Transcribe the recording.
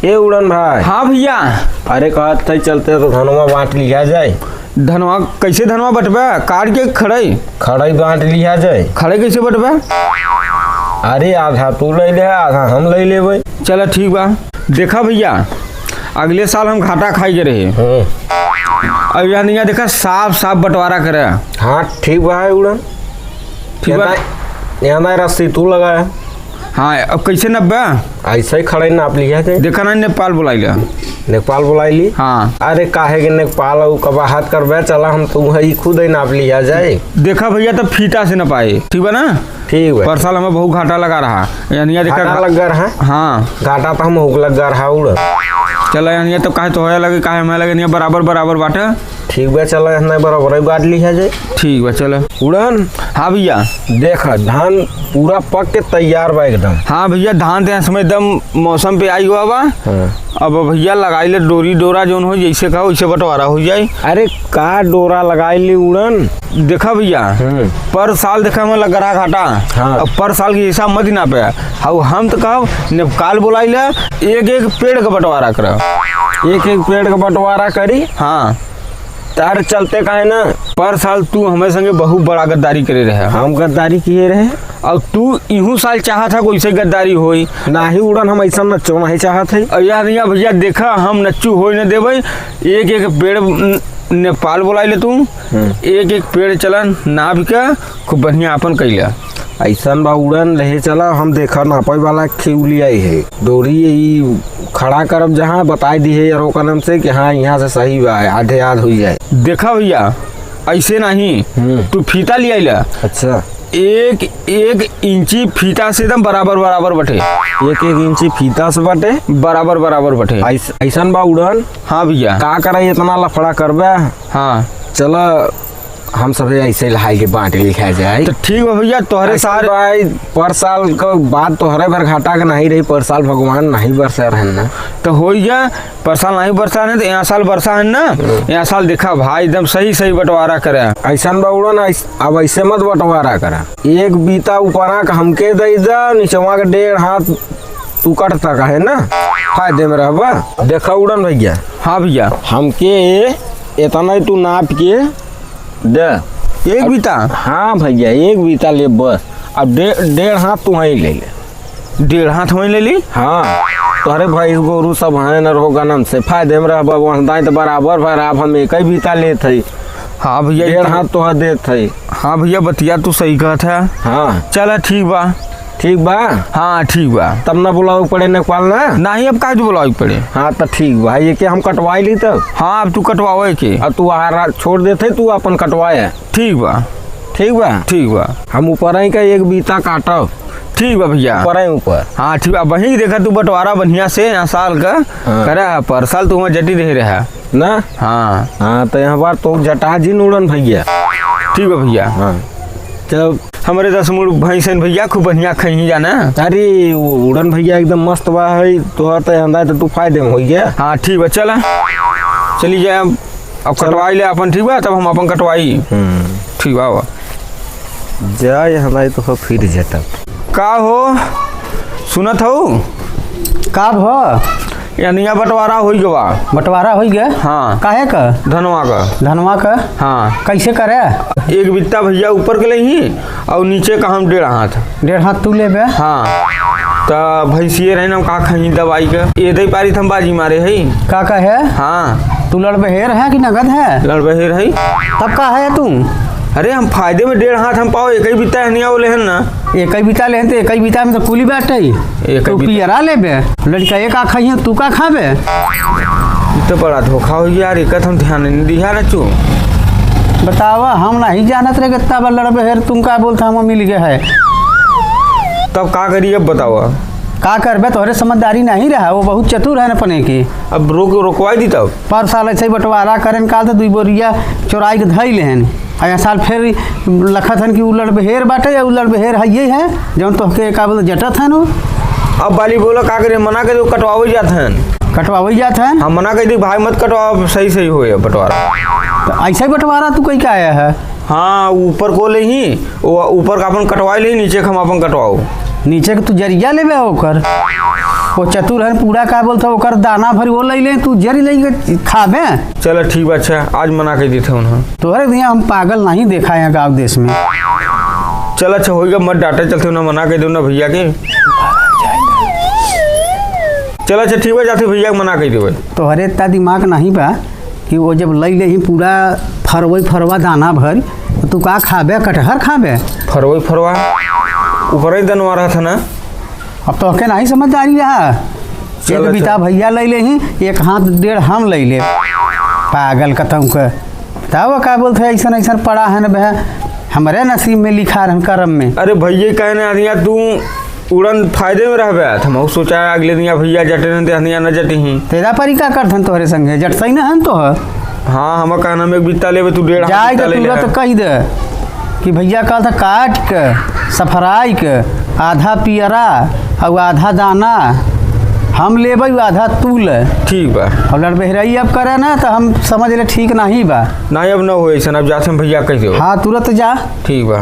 ए उड़न भाई। हाँ भैया। अरे कहत थे चलते तो धनवा बांट लिया जाए। धनवा कैसे धनवा बटबे? काट के खड़ई बांट लिया जाए। खड़े कैसे बटबे? अरे आधा तू ले ले आधा हम ले लेबै। चलो ठीक बा। देखा भैया अगले साल हम घाटा खाई के रहे अब यहाँ देखा साफ साफ बंटवारा करे। हाँ ठीक बा है उड़न। ठीक बा। यहाँ रस्सी तू लगाया। हाँ अब कैसे नब्बे? ऐसे ही खड़े नाप लिया जाए। देखा ना नेपाल बुलाइला। नेपाल बुलाइली। हाँ अरे काहे के नेपाल कबा हाथ करबे चला हम तू ही खुद ही नाप लिया जाए। देखा भैया तब फीता से न पाए। ठीक बा ना? ठीक है। पर साल हमें बहुत घाटा लगा रहा यानी घाटा लग रहा। हाँ घाटा तो हम लग रहा उड़। चला यानी तो काहे तो लगे काहे हमें लगे नहीं बराबर बराबर बाटे। ठीक बा चला यहाँ बराबर ही बांट लिया जाए। ठीक बा चलो उड़न। हाँ भैया देख धान पूरा पक के तैयार बा एकदम। हाँ भैया धान तो समय एकदम मौसम पे आई हुआ बा। हाँ। अब भैया लगाई ले डोरी डोरा जोन हो जैसे कहो वैसे बंटवारा हो जाए। अरे का डोरा लगाई ली उड़न। देखा भैया पर साल देखा हमें लग रहा घाटा। हाँ। अब पर साल की हिसाब मत ही ना पे हम तो कहो नेपाल बुलाई ले एक एक पेड़ का बंटवारा कर। एक एक पेड़ का बंटवारा करी। हाँ तार चलते का है ना। पर साल तू हमें संगे बहुत बड़ा गद्दारी करे रहे। हम गद्दारी किए रहे और तू इहू साल चाहत था वैसे गद्दारी होई ना ही उड़न। हम ऐसा नच्चो नहीं चाहत है। यार भैया देखा हम नच्चू हो न देवे। एक एक पेड़ नेपाल बुलाई ले तू एक एक पेड़ चलन नाप के खूब बढ़िया अपन कैला। ऐसा बा उड़न रहे चला हम देखा नापे वाला खिउली आई है डोरी यही खड़ा करब जहाँ बताई दी है यारों का नाम से कि हाँ यहाँ से सही बा आधे आध हो जाए। देखा भैया ऐसे नहीं तू फीता ले आइला। अच्छा एक एक इंची फीता से एकदम बराबर बराबर बटे। एक एक इंची फीता से बटे बराबर बराबर बटे। ऐसा बा उड़न। हाँ भैया का करे इतना लफड़ा करबे। हाँ चला हम सब ऐसे लहाई के बांट लिखा जाए। तो ठीक है भैया तोहरे साल भाई पर साल का बात तोहरे भर घाटा का नहीं रही। पर साल भगवान नहीं बरसा रहे ना तो हो गया। पर साल नहीं बरसा है तो यहाँ साल बरसा है ना। यहाँ साल देखा भाई एकदम सही सही बंटवारा करे। ऐसा बउड़ा ना अब ऐसे मत बंटवारा करा। एक बीता ऊपरा का हमके दे दा नीचवा के 1.5 हाथ तू कट तक है ना फायदे में रहबा। देखा उड़न भैया। हाँ भैया हमके इतना तू नाप के दे एक बीता। हाँ भैया एक बीता ले बस। अब 1.5 हाथ तू ही ले ले। 1.5 हाथ वहीं ले ली। हाँ तोहरे भाई गोरू सब है न रहोगा नाम से फायदे में रहबा वहाँ तो बराबर बराबर हम एक ही बीता लेते है। हाँ भैया 1.5 हाथ तो देते है। हाँ भैया बतिया तू सही कहत है। हाँ चला ठीक बा। ठीक बा। हाँ ठीक बा। तब ना बुलाओ पड़े नेपाल ना। नहीं अब काहे बुलाओ पड़े। हाँ तो ठीक बा ये के हम कटवाई ली तब। हाँ अब तू कटवावे के। अब तू आहार छोड़ देते तू अपन कटवाए। ठीक बा। ठीक बा। ठीक बा। हम ऊपर ही का एक बीता काटब। ठीक बा भैया ऊपर ही ऊपर। हाँ ठीक बा। वही देखा तू बंटवारा बढ़िया से यहाँ साल का करे पर साल तू वहाँ जटी रहे रहा ना। हाँ हाँ तो यहाँ बार तो जटा जी उड़न भैया। ठीक बा भैया। हाँ जब हमारे 10 मुड़ भैंसन भैया खूब बढ़िया खही जाना। अरे उड़न भैया एकदम मस्त बा है तोहर तो अंदा तो तू फायदे में हो गया। हाँ ठीक बा चला चली जाए अब कटवाई ले अपन। ठीक बा तब हम अपन कटवाई। ठीक बा जाए हमारे तो फिर जटा का हो सुनत हो का भ यानी बंटवारा हो गवा। बंटवारा हो गया। हाँ काहे का धनवा का। धनवा का। हाँ कैसे करे? एक बित्ता भैया ऊपर के ही और नीचे का हम 1.5 हाथ। 1.5 हाथ तू लेबे। हाँ तो भैंसिए रहे ना का खही दवाई का ये दे पारी हम बाजी मारे है। का है? हाँ तू लड़बहेर है कि नगद है? लड़बहेर है। तब का है तू? अरे हम फायदे में 1.5 हाथ हम पाओ एक ही बित्ता है नहीं ले ना। एक ही बीता ले तो एक ही बीता में तो कुली बैठे तू पियरा लेबे। लड़का एक आखा ही तू का खाबे। तो बड़ा धोखा हो गया यार। एक हम ध्यान नहीं दिया ना चू। बतावा हम नहीं जानत रहे तब लड़बहेर तुम का बोलता हम मिल गया है। तब का करिए अब बताओ का करबे तोहरे समझदारी नहीं रहा। वो बहुत चतुर है न अपने की। अब रोकवाई दी तब। पर साल ऐसे बंटवारा करें काल तो 2 बोरिया चोराई के धई लेहन। आया साल फिर लखत हन कि उलड़ बहेर बाटे या उलड़ बहेर है ये है जौन तोहके का बोल जटत है। अब बाली बोला का करे मना कर दो कटवावे जात हैं। कटवावे जात हैं। हम मना कर दी भाई मत कटवाओ सही सही हो बंटवारा। तो ऐसा ही बंटवारा तू कहीं का आया है। हाँ ऊपर को ले ही ऊपर का अपन कटवाई ले नीचे का हम अपन कटवाओ। नीचे के तू जरिया लेबे ओकर वो चतुर है पूरा का बोलता ओकर दाना भरी वो ले ले तू जरी ले खाबे। चलो ठीक बा, अच्छा आज मना कर देते उन्हें। तोहरे भैया हम पागल नहीं देखा है गाँव देश में। चल अच्छा होएगा, मत डांटे, चलते ना मना कर दो ना भैया के। चल अच्छा ठीक बा, जाते भैया के मना कर देवे। तोहरे इतना दिमाग नहीं बा कि वो जब ले ही पूरा फरवा दाना भर तो तू का खाबे? कटहर खाबे? फरवा ऊपर ही दनवा रहा था ना। अब तो के नहीं समझदारी रहा। चल एक बीता भैया ले ले ही, एक हाथ डेढ़ हम ले ले। पागल कतऊ के तब का बोलते ऐसा ऐसा पड़ा है न बह हमारे नसीब में लिखा रह करम में। अरे भैया कहने आदिया तू उड़न फायदे में रह हम सोचा अगले दिन भैया जटे न न जटी ही तेरा परी का करथन तोहरे संगे जट सही न हन तो। हाँ हम कहना में बीता लेवे तू 1.5 जाए तो तुरंत कह दे कि भैया कल था काट के सफराई के आधा पियरा और आधा दाना हम लेबै, आधा तू ले। ठीक बा। और लड़ बहराई अब करे ना तो हम समझ ले ठीक नहीं बा। नहीं अब न हो ऐसा, अब जाते हम भैया कह दो। हाँ तुरंत जा। ठीक बा।